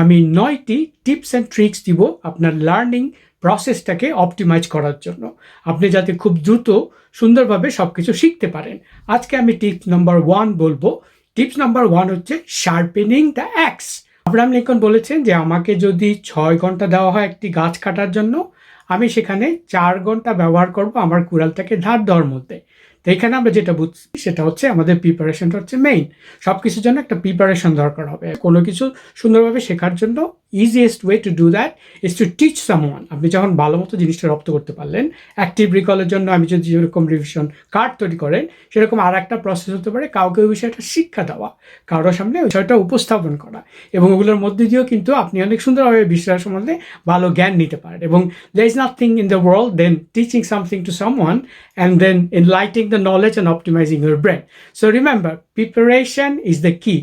আমি 9টি tips and tricks দিব আপনার লার্নিং প্রসেসটাকে অপটিমাইজ করার জন্য, আপনি যাতে খুব দ্রুত সুন্দরভাবে সব কিছু শিখতে পারেন। আজকে আমি টিপস নাম্বার 1 বলবো। টিপস নাম্বার 1 হচ্ছে শার্পেনিং দ্য অ্যাক্স। আব্রাহাম লিঙ্কন বলেছেন যে আমাকে যদি 6 ঘন্টা দেওয়া হয় একটি গাছ কাটার জন্য, আমি সেখানে 4 ঘন্টা ব্যবহার করব আমার কুড়ালটাকে ধার দেওয়ার মধ্যে। তো এখানে আমরা যেটা বুঝছি সেটা হচ্ছে আমাদের প্রিপারেশনটা হচ্ছে মেইন। সব কিছুর জন্য একটা প্রিপারেশন দরকার হবে। কোনো কিছু সুন্দরভাবে শেখার জন্য easiest way to do that is to teach someone. আপনি যখন ভালো মতো জিনিসটা রপ্ত করতে পারলেন, অ্যাক্টিভ রিকলের জন্য আমি যদি যেরকম রিভিশন কার্ড তৈরি করেন, সেরকম আর একটা প্রসেস হতে পারে কাউকে ওই বিষয়টা শিক্ষা দেওয়া, কারোর সামনে ওই বিষয়টা উপস্থাপন করা, এবং ওগুলোর মধ্যে দিয়েও কিন্তু আপনি অনেক সুন্দরভাবে বিষয় সম্বন্ধে ভালো জ্ঞান নিতে পারেন। এবং there is nothing in the world than teaching something to someone and then enlightening the knowledge and optimizing your brain. So remember, preparation is the key.